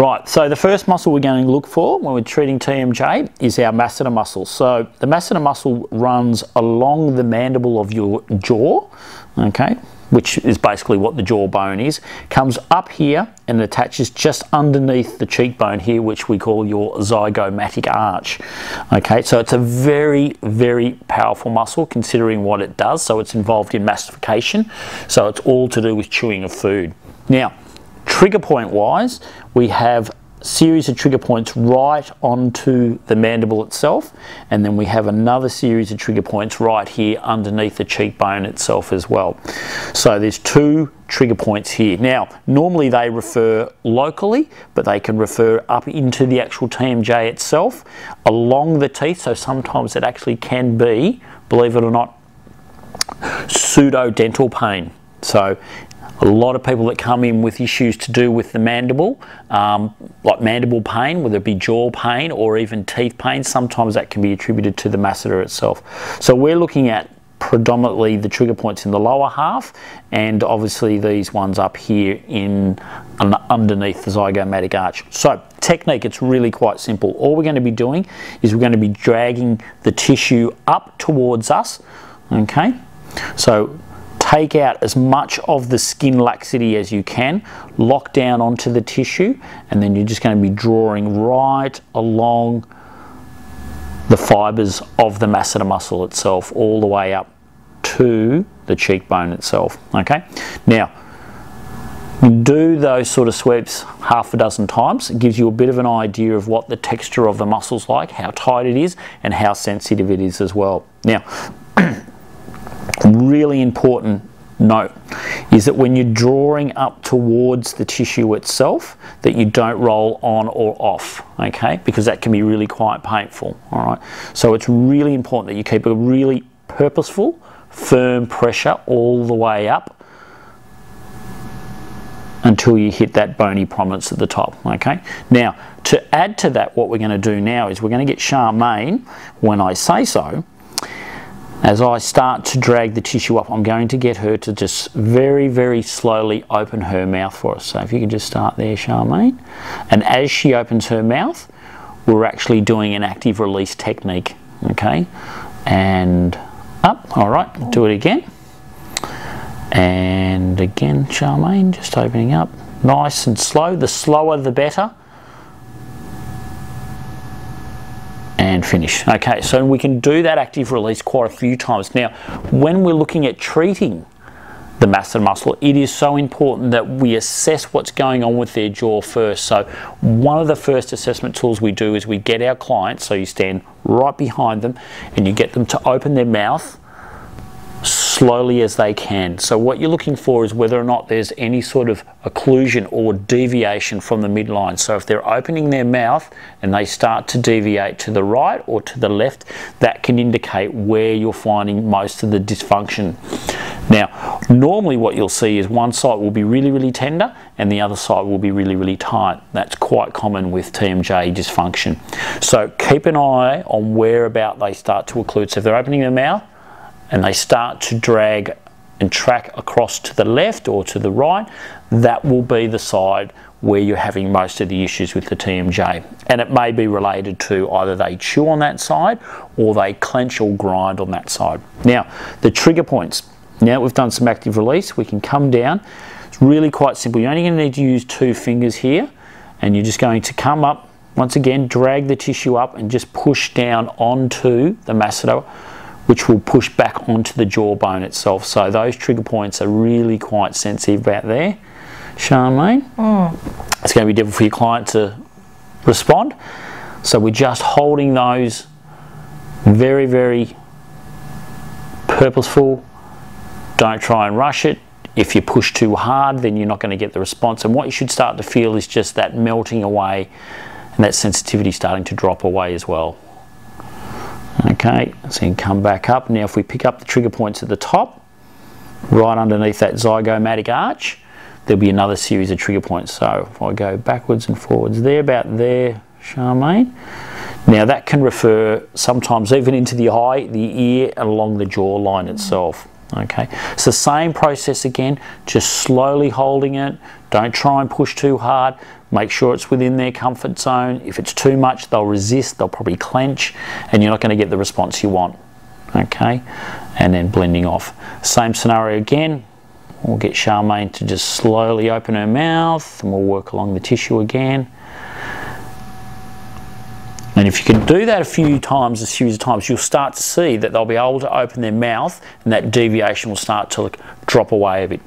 Right, so the first muscle we're going to look for when we're treating TMJ is our masseter muscle. So the masseter muscle runs along the mandible of your jaw, okay, which is basically what the jawbone is, comes up here and attaches just underneath the cheekbone here, which we call your zygomatic arch. Okay, so it's a very, very powerful muscle considering what it does. So it's involved in mastification, so it's all to do with chewing of food. Now, trigger point wise, we have a series of trigger points right onto the mandible itself, and then we have another series of trigger points right here underneath the cheekbone itself as well. So there's two trigger points here. Now, normally they refer locally, but they can refer up into the actual TMJ itself, along the teeth, so sometimes it actually can be, believe it or not, pseudo-dental pain. So a lot of people that come in with issues to do with the mandible, like mandible pain, whether it be jaw pain or even teeth pain, sometimes that can be attributed to the masseter itself. So we're looking at predominantly the trigger points in the lower half, and obviously these ones up here in underneath the zygomatic arch. So technique, it's really quite simple. All we're going to be doing is we're going to be dragging the tissue up towards us, okay? So take out as much of the skin laxity as you can, lock down onto the tissue, and then you're just going to be drawing right along the fibers of the masseter muscle itself, all the way up to the cheekbone itself. Okay, now do those sort of sweeps half a dozen times. It gives you a bit of an idea of what the texture of the muscle's like, how tight it is, and how sensitive it is as well. Now, really important note is that when you're drawing up towards the tissue itself, that you don't roll on or off, okay, because that can be really quite painful. All right, so it's really important that you keep a really purposeful, firm pressure all the way up until you hit that bony prominence at the top. Okay, now to add to that, what we're going to do now is we're going to get Charmaine, when I say so, as I start to drag the tissue up, I'm going to get her to just very, very slowly open her mouth for us. So if you can just start there, Charmaine. And as she opens her mouth, we're actually doing an active release technique, okay? And up, all right, do it again. And again, Charmaine, just opening up. Nice and slow, the slower the better. And finish. Okay, so we can do that active release quite a few times. Now, when we're looking at treating the masseter muscle, it is so important that we assess what's going on with their jaw first. So one of the first assessment tools we do is we get our clients, so you stand right behind them and you get them to open their mouth slowly as they can. So what you're looking for is whether or not there's any sort of occlusion or deviation from the midline. So if they're opening their mouth and they start to deviate to the right or to the left, that can indicate where you're finding most of the dysfunction. Now, normally what you'll see is one side will be really, really tender and the other side will be really, really tight. That's quite common with TMJ dysfunction. So keep an eye on where about they start to occlude. So if they're opening their mouth and they start to drag and track across to the left or to the right, that will be the side where you're having most of the issues with the TMJ. And it may be related to either they chew on that side or they clench or grind on that side. Now, the trigger points. Now we've done some active release, we can come down. It's really quite simple. You're only going to need to use 2 fingers here, and you're just going to come up, once again, drag the tissue up and just push down onto the masseter, which will push back onto the jawbone itself. So those trigger points are really quite sensitive out there. Charmaine, it's going to be difficult for your client to respond. So we're just holding those very, very purposeful. Don't try and rush it. If you push too hard, then you're not going to get the response. And what you should start to feel is just that melting away and that sensitivity starting to drop away as well. Okay, so you can come back up. Now if we pick up the trigger points at the top, right underneath that zygomatic arch, there'll be another series of trigger points. So if I go backwards and forwards there, about there, Charmaine. Now that can refer sometimes even into the eye, the ear, and along the jawline itself. Okay, it's the same process again, just slowly holding it. Don't try and push too hard. make sure it's within their comfort zone. If it's too much, they'll resist, they'll probably clench, and you're not going to get the response you want. Okay, and then blending off. Same scenario again. We'll get Charmaine to just slowly open her mouth, and we'll work along the tissue again. And if you can do that a series of times, you'll start to see that they'll be able to open their mouth, and that deviation will start to drop away a bit.